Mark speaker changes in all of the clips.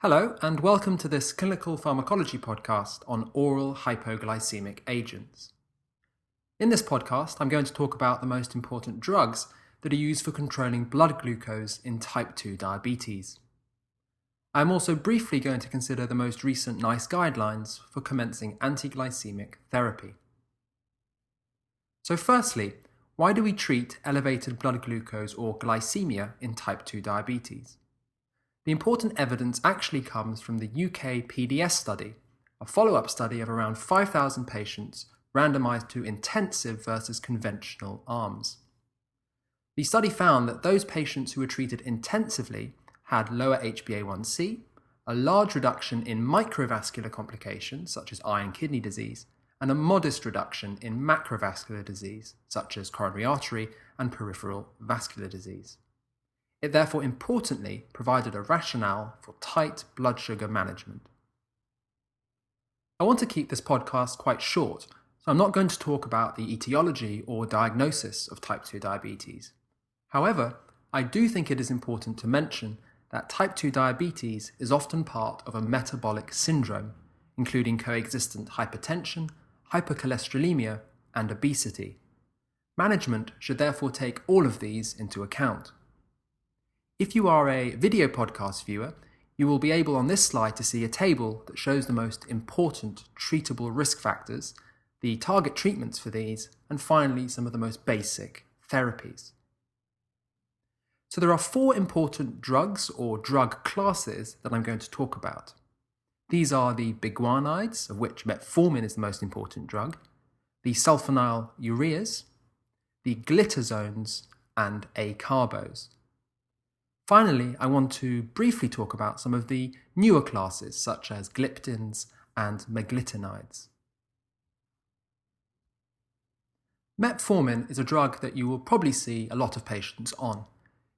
Speaker 1: Hello, and welcome to this clinical pharmacology podcast on oral hypoglycemic agents. In this podcast, I'm going to talk about the most important drugs that are used for controlling blood glucose in type 2 diabetes. I'm also briefly going to consider the most recent NICE guidelines for commencing anti-glycemic therapy. So firstly, why do we treat elevated blood glucose or glycemia in type 2 diabetes? The important evidence actually comes from the UK PDS study, a follow-up study of around 5,000 patients randomized to intensive versus conventional arms. The study found that those patients who were treated intensively had lower HbA1c, a large reduction in microvascular complications such as eye and kidney disease, and a modest reduction in macrovascular disease such as coronary artery and peripheral vascular disease. It therefore importantly provided a rationale for tight blood sugar management. I want to keep this podcast quite short, so I'm not going to talk about the etiology or diagnosis of type 2 diabetes. However, I do think it is important to mention that type 2 diabetes is often part of a metabolic syndrome, including coexistent hypertension, hypercholesterolemia, and obesity. Management should therefore take all of these into account. If you are a video podcast viewer, you will be able on this slide to see a table that shows the most important treatable risk factors, the target treatments for these, and finally some of the most basic therapies. So there are 4 important drugs or drug classes that I'm going to talk about. These are the biguanides, of which metformin is the most important drug, the sulphonylureas, the glitazones, and acarbose. Finally, I want to briefly talk about some of the newer classes, such as gliptins and meglitinides. Metformin is a drug that you will probably see a lot of patients on.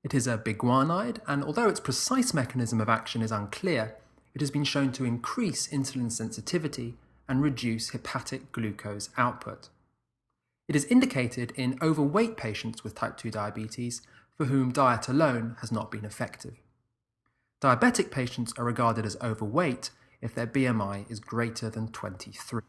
Speaker 1: It is a biguanide, and although its precise mechanism of action is unclear, it has been shown to increase insulin sensitivity and reduce hepatic glucose output. It is indicated in overweight patients with type 2 diabetes for whom diet alone has not been effective. Diabetic patients are regarded as overweight if their BMI is greater than 23.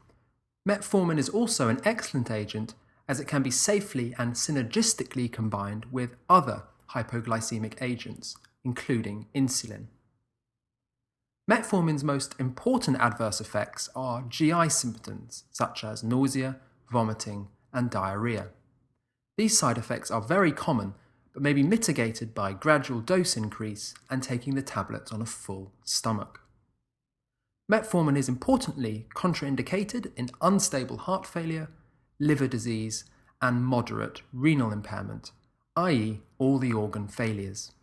Speaker 1: Metformin is also an excellent agent as it can be safely and synergistically combined with other hypoglycemic agents, including insulin. Metformin's most important adverse effects are GI symptoms such as nausea, vomiting, and diarrhea. These side effects are very common but may be mitigated by gradual dose increase and taking the tablets on a full stomach. Metformin is importantly contraindicated in unstable heart failure, liver disease, and moderate renal impairment, i.e. all the organ failures.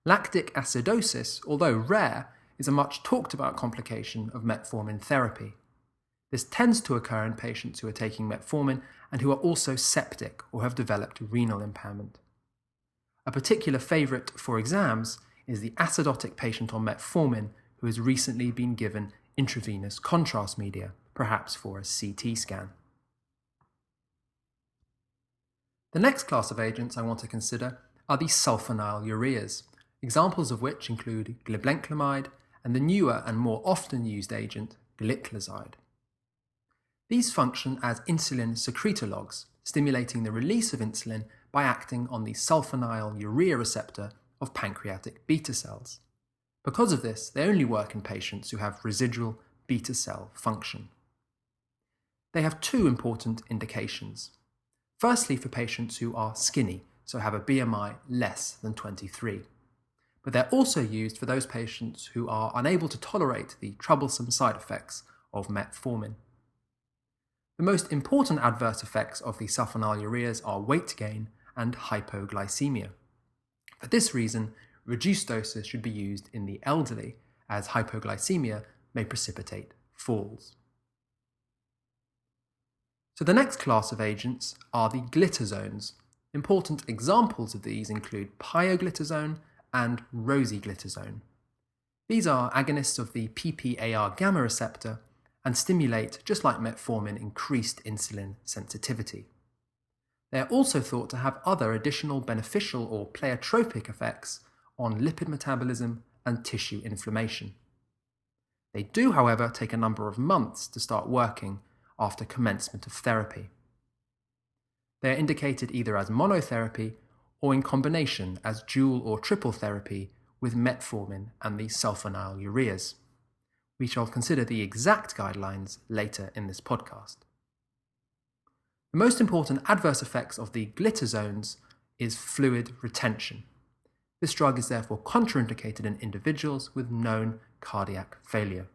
Speaker 1: Lactic acidosis, although rare, is a much talked about complication of metformin therapy. This tends to occur in patients who are taking metformin and who are also septic or have developed renal impairment. A particular favourite for exams is the acidotic patient on metformin who has recently been given intravenous contrast media, perhaps for a CT scan. The next class of agents I want to consider are the sulphonylureas, examples of which include glibenclamide and the newer and more often used agent, gliclazide. These function as insulin secretologues, stimulating the release of insulin by acting on the sulphonylurea receptor of pancreatic beta cells. Because of this, they only work in patients who have residual beta cell function. They have 2 important indications. Firstly, for patients who are skinny, so have a BMI less than 23. But they're also used for those patients who are unable to tolerate the troublesome side effects of metformin. The most important adverse effects of the sulphonylureas are weight gain and hypoglycemia. For this reason, reduced doses should be used in the elderly, as hypoglycemia may precipitate falls. So the next class of agents are the glitazones. Important examples of these include pioglitazone and rosiglitazone. These are agonists of the PPAR gamma receptor and stimulate, just like metformin, increased insulin sensitivity. They are also thought to have other additional beneficial or pleiotropic effects on lipid metabolism and tissue inflammation. They do, however, take a number of months to start working after commencement of therapy. They are indicated either as monotherapy or in combination as dual or triple therapy with metformin and the sulphonylureas. We shall consider the exact guidelines later in this podcast. The most important adverse effects of the glitazones is fluid retention. This drug is therefore contraindicated in individuals with known cardiac failure.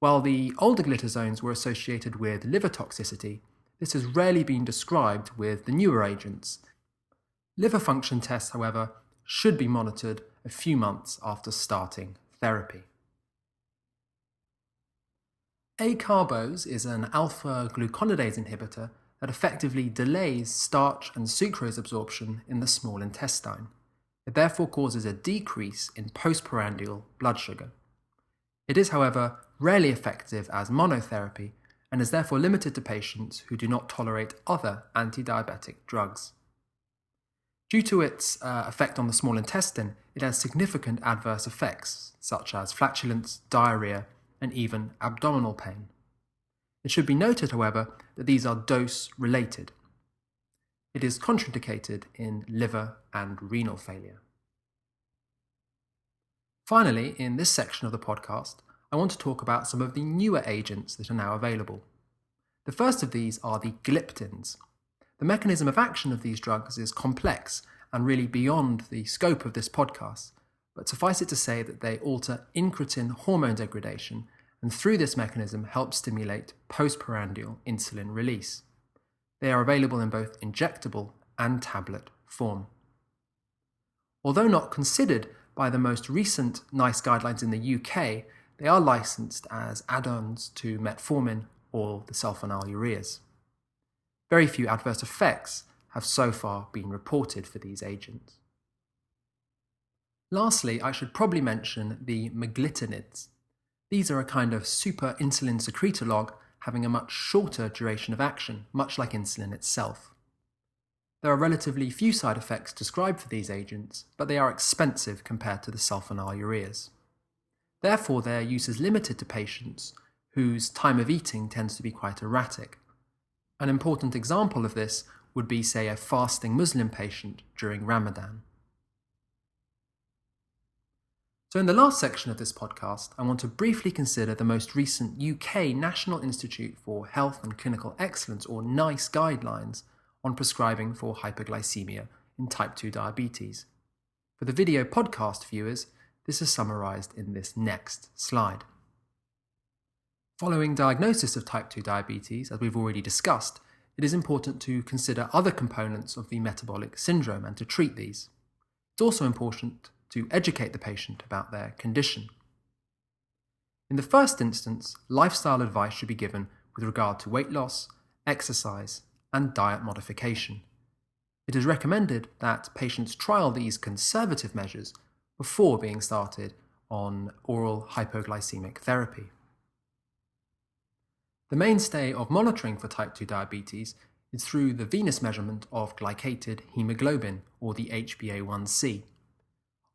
Speaker 1: While the older glitazones were associated with liver toxicity, this has rarely been described with the newer agents. Liver function tests, however, should be monitored a few months after starting therapy. Acarbose is an alpha-gluconidase inhibitor that effectively delays starch and sucrose absorption in the small intestine. It therefore causes a decrease in postprandial blood sugar. It is, however, rarely effective as monotherapy and is therefore limited to patients who do not tolerate other anti-diabetic drugs. Due to its effect on the small intestine, it has significant adverse effects such as flatulence, diarrhea, and even abdominal pain. It should be noted, however, that these are dose-related. It is contraindicated in liver and renal failure. Finally, in this section of the podcast, I want to talk about some of the newer agents that are now available. The first of these are the gliptins. The mechanism of action of these drugs is complex and really beyond the scope of this podcast, but suffice it to say that they alter incretin hormone degradation and through this mechanism help stimulate postprandial insulin release. They are available in both injectable and tablet form. Although not considered by the most recent NICE guidelines in the UK, they are licensed as add-ons to metformin or the sulphonylureas. Very few adverse effects have so far been reported for these agents. Lastly, I should probably mention the meglitinids. These are a kind of super insulin secretolog having a much shorter duration of action, much like insulin itself. There are relatively few side effects described for these agents, but they are expensive compared to the sulphonylureas. Therefore, their use is limited to patients whose time of eating tends to be quite erratic. An important example of this would be, say, a fasting Muslim patient during Ramadan. So in the last section of this podcast, I want to briefly consider the most recent UK National Institute for Health and Clinical Excellence, or NICE, guidelines on prescribing for hypoglycemia in type 2 diabetes. For the video podcast viewers, this is summarised in this next slide. Following diagnosis of type 2 diabetes, as we've already discussed, it is important to consider other components of the metabolic syndrome and to treat these. It's also important to educate the patient about their condition. In the first instance, lifestyle advice should be given with regard to weight loss, exercise, and diet modification. It is recommended that patients trial these conservative measures before being started on oral hypoglycemic therapy. The mainstay of monitoring for type 2 diabetes is through the venous measurement of glycated hemoglobin, or the HbA1c.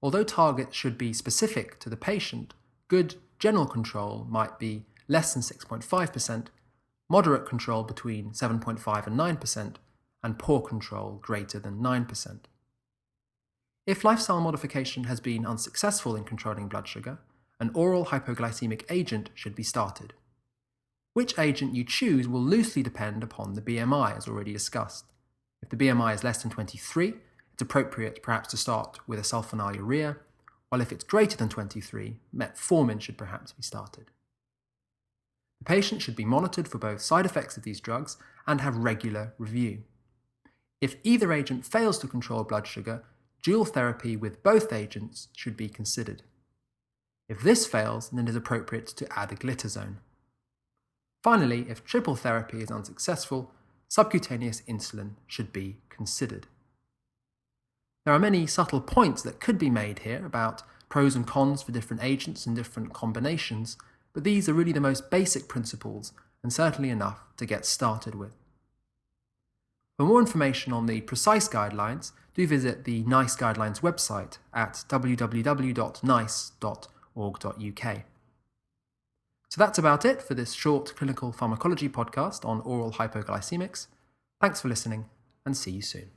Speaker 1: Although targets should be specific to the patient, good general control might be less than 6.5%, moderate control between 7.5 and 9%, and poor control greater than 9%. If lifestyle modification has been unsuccessful in controlling blood sugar, an oral hypoglycemic agent should be started. Which agent you choose will loosely depend upon the BMI, as already discussed. If the BMI is less than 23, it's appropriate perhaps to start with a sulphonylurea, while if it's greater than 23, metformin should perhaps be started. The patient should be monitored for both side effects of these drugs and have regular review. If either agent fails to control blood sugar, dual therapy with both agents should be considered. If this fails, then it is appropriate to add a glitazone. Finally, if triple therapy is unsuccessful, subcutaneous insulin should be considered. There are many subtle points that could be made here about pros and cons for different agents and different combinations, but these are really the most basic principles and certainly enough to get started with. For more information on the precise guidelines, do visit the NICE Guidelines website at www.nice.org.uk. So that's about it for this short clinical pharmacology podcast on oral hypoglycemics. Thanks for listening, and see you soon.